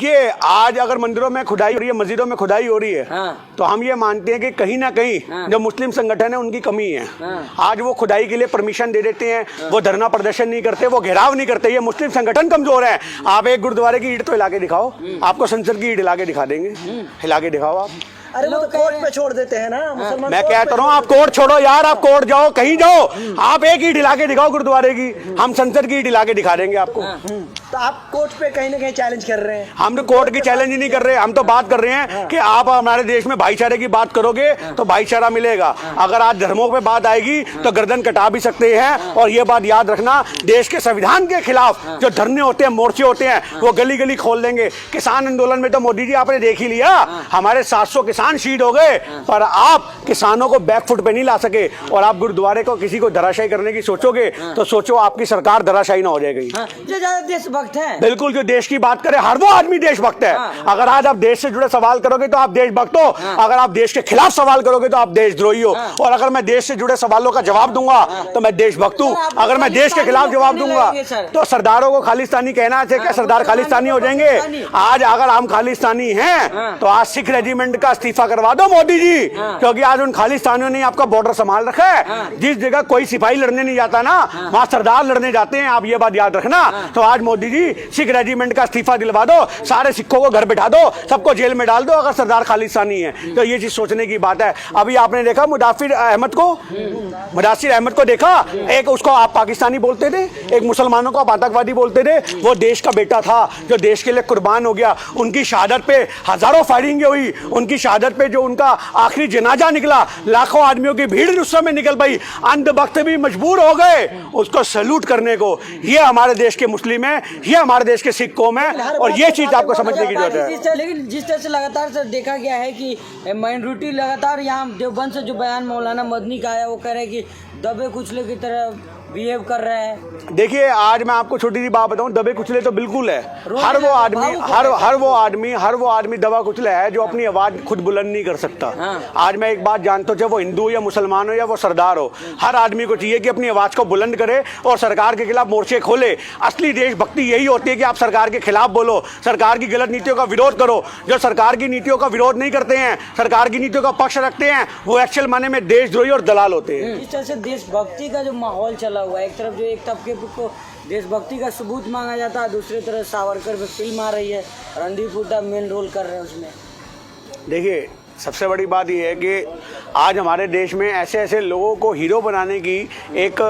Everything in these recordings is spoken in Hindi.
देखिए, आज अगर मंदिरों में खुदाई हो रही है, मस्जिदों में खुदाई हो रही है, तो हम ये मानते हैं कि कहीं ना कहीं जो मुस्लिम संगठन है उनकी कमी है। आज वो खुदाई के लिए परमिशन दे देते हैं, वो धरना प्रदर्शन नहीं करते, वो घेराव नहीं करते। ये मुस्लिम संगठन कमजोर है। आप एक गुरुद्वारे की ईंट तो हिला के दिखाओ, आपको संसद की ईंट हिला के दिखा देंगे। हिला के दिखाओ आप। अरे वो तो कोर्ट पे छोड़ देते हैं ना मुसलमान। मैं कहता हूँ आप कोर्ट छोड़ो यार, आप कोर्ट जाओ, कहीं जाओ, आप एक ईंट हिला के दिखाओ गुरुद्वारे की, हम संसद की ईंट हिला के दिखा देंगे आपको। तो आप कोर्ट पे कहीं ना कहीं चैलेंज कर रहे हैं। हम तो कोर्ट की चैलेंज ही नहीं कर रहे, हम तो बात कर रहे हैं कि आप हमारे देश में भाईचारे की बात करोगे तो भाईचारा मिलेगा। अगर आज धर्मों पे बात आएगी तो गर्दन कटा भी सकते हैं। और ये बात याद रखना, देश के संविधान के खिलाफ जो धरने होते हैं, मोर्चे होते हैं, वो गली गली खोल देंगे। किसान आंदोलन में तो मोदी जी आपने देख ही लिया, हमारे 700 किसान शहीद हो गए, पर आप किसानों को बैकफुट पे नहीं ला सके। और आप गुरुद्वारे को किसी को धराशायी करने की सोचोगे तो सोचो आपकी सरकार धराशायी ना हो जाएगी। जो ज्यादा देशभक्त है, बिल्कुल, जो देश की बात करे हर वो आदमी देशभक्त है। अगर आज आप देश से जुड़े सवाल करोगे तो आप देशभक्त हो, अगर आप देश के खिलाफ सवाल करोगे तो आप देशद्रोही हो। और अगर मैं देश से जुड़े सवालों का जवाब दूंगा तो मैं देशभक्त हूँ, अगर मैं देश के खिलाफ जवाब दूंगा तो सरदारों को खालिस्तानी कहना चाहिए। क्या सरदार खालिस्तानी हो जाएंगे? आज अगर हम खालिस्तानी हैं तो आज सिख रेजिमेंट का इस्तीफा करवा दो मोदी जी, क्योंकि आज उन खालिस्तानियों ने आपका बॉर्डर संभाल रखा है। जिस जगह कोई सिपाही लड़ने नहीं जाता ना, वहां सरदार लड़ने जाते हैं, आप ये बात याद रखना। तो आज मोदी जी सिख रेजिमेंट का इस्तीफा दिलवा दो, सारे सिखों को घर बैठा दो, सबको जेल में डाल दो अगर सरदार खालिस्तानी है तो। ये चीज सोचने की बात है। अभी आपने देखा मुदासिर अहमद को देखा, एक उसको आप पाकिस्तानी बोलते थे, एक मुसलमानों को आप आतंकवादी बोलते थे। वो देश का बेटा था जो देश के लिए कुर्बान हो गया। उनकी शहादत पे हजारों फायरिंगें हुई, उनकी शहादत पे जो उनका आखिरी जनाजा निकला, लाखों आदमियों की भीड़ उस समय निकल पाई, अंधभक्त भी मजबूर हो गए उसको सैल्यूट करने को। ये हमारे देश के मुस्लिम है, ये हमारे देश के सिख कौम है, और ये चीज आपको समझने की जरूरत है। लेकिन जिस तरह से लगातार सर देखा गया है कि माइनॉरिटी लगातार यहाँ देवबंद से जो बयान मौलाना मदनी का आया, वो कह रहे हैं कि दबे कुचले की तरह बिहेव कर रहे हैं। देखिए, आज मैं आपको छोटी सी बात बताऊं, दबे कुचले तो बिल्कुल है। हर वो आदमी दबा कुचले है जो अपनी आवाज खुद बुलंद नहीं कर सकता। आज मैं एक बात जानता हूं, चाहे वो हिंदू या मुसलमान हो या वो सरदार हो, हर आदमी को चाहिए कि अपनी आवाज को बुलंद करे और सरकार के खिलाफ मोर्चे खोले। असली देशभक्ति यही होती है कि आप सरकार के खिलाफ बोलो, सरकार की गलत नीतियों का विरोध करो। जो सरकार की नीतियों का विरोध नहीं करते हैं, सरकार की नीतियों का पक्ष रखते हैं, वो एक्चुअल माने में देशद्रोही और दलाल होते हैं। इस तरह से देशभक्ति का जो माहौल चला हुआ है, एक तरफ जो एक तबके को देशभक्ति का सबूत मांगा जाता है, दूसरी तरफ सावरकर पे फिल्म आ रही है, रणदीप हुड्डा मेन रोल कर रहे हैं उसमें। देखिए, सबसे बड़ी बात यह है कि आज हमारे देश में ऐसे ऐसे लोगों को हीरो बनाने की एक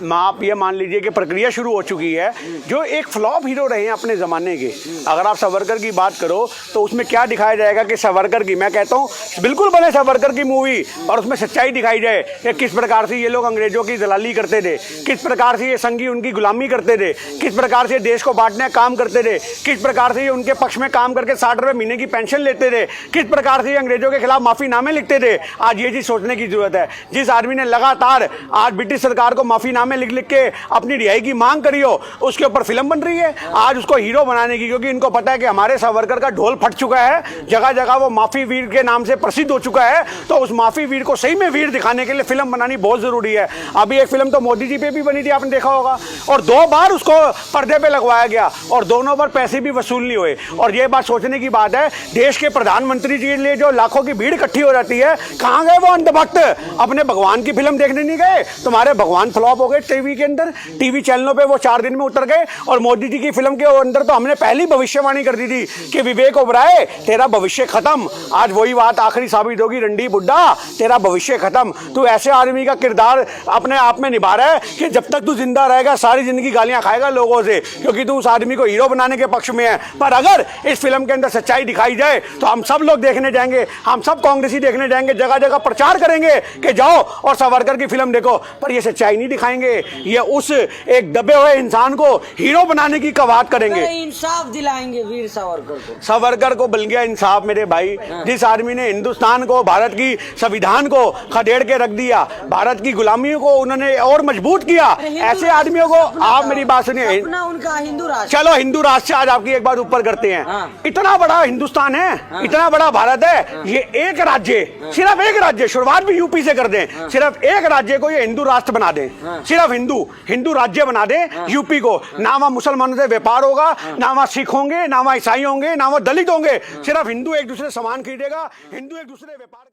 आप ये मान लीजिए कि प्रक्रिया शुरू हो चुकी है, जो एक फ्लॉप हीरो रहे हैं अपने ज़माने के। अगर आप सावरकर की बात करो तो उसमें क्या दिखाया जाएगा कि सावरकर की, मैं कहता हूँ बिल्कुल बने सावरकर की मूवी और उसमें सच्चाई दिखाई जाए कि किस प्रकार से ये लोग अंग्रेजों की दलाली करते थे, किस प्रकार से ये संघी उनकी गुलामी करते थे, किस प्रकार से देश को बांटने का काम करते थे, किस प्रकार से ये उनके पक्ष में काम करके 60 रुपये महीने की पेंशन लेते थे, किस प्रकार से ये अंग्रेजों के खिलाफ माफ़ीनामे लिखते थे। आज ये चीज़ सोचने की जरूरत है। जिस आदमी ने लगातार आज ब्रिटिश सरकार को माफ़ीनामे लिख लिख के अपनी रिहाई की मांग करी हो, उसके ऊपर फिल्म बन रही है आज उसको हीरो बनाने की, क्योंकि इनको पता है कि हमारे सावरकर का ढोल फट चुका है, जगह जगह वो माफी वीर के नाम से प्रसिद्ध हो चुका है। तो उस माफी वीर को सही में वीर दिखाने के लिए फिल्म बनानी बहुत जरूरी है। अभी एक फिल्म तो मोदी जी पे भी बनी थी, आपने देखा होगा, और 2 बार उसको पर्दे पे लगवाया गया और दोनों बार पैसे भी वसूल नहीं हुए। और ये बात सोचने की बात है, देश के प्रधानमंत्री जी के लिए जो लाखों की भीड़ इकट्ठी हो जाती है, कहाँ गए वो अंधभक्त? अपने भगवान की फिल्म देखने नहीं गए? तुम्हारे भगवान फ्लॉप हो गए टीवी के अंदर, टीवी चैनलों पे वो 4 दिन में उतर गए। और मोदी जी की फिल्म के अंदर तो हमने पहली भविष्यवाणी कर दी थी कि विवेक ओबराय तेरा भविष्य खत्म। आज वही बात आखिरी साबित होगी, रणदीप हुड्डा तेरा भविष्य खत्म। तू ऐसे आदमी का किरदार अपने आप में निभा रहा है कि जब तक तू जिंदा रहेगा सारी जिंदगी गालियां खाएगा लोगों से, क्योंकि तू उस आदमी को हीरो बनाने के पक्ष में है। पर अगर इस फिल्म के अंदर सच्चाई दिखाई जाए तो हम सब लोग देखने जाएंगे, हम सब कांग्रेसी देखने जाएंगे, जगह जगह प्रचार करेंगे कि जाओ और सावरकर की फिल्म देखो। पर ये सच्चाई नहीं दिखाएंगे, ये उस एक दबे हुए इंसान को हीरो बनाने की कवायद करेंगे। इंसाफ दिलाएंगे वीर सावरकर को। सावरकर को मिल गया इंसाफ मेरे भाई। जिस आदमी ने हिंदुस्तान को, भारत की संविधान को खदेड़ के रख दिया, भारत की गुलामी को उन्होंने और मजबूत किया, ऐसे आदमियों को आप मेरी बात सुनिए। उनका हिंदू राष्ट्र, चलो हिंदू राष्ट्र आज आपकी एक बात ऊपर करते हैं। इतना बड़ा हिंदुस्तान है, इतना बड़ा भारत है, ये एक राज्य, सिर्फ एक राज्य, शुरुआत भी यूपी से कर दें, सिर्फ एक राज्य को ये हिंदू राष्ट्र बना दें, सिर्फ सिर्फ हिंदू राज्य बना दे यूपी को, ना वहाँ मुसलमानों से व्यापार होगा, ना वहाँ सिख होंगे, ना वहाँ ईसाई होंगे, ना वहाँ दलित होंगे, सिर्फ हिंदू एक दूसरे से सामान खरीदेगा, हिंदू एक दूसरे व्यापार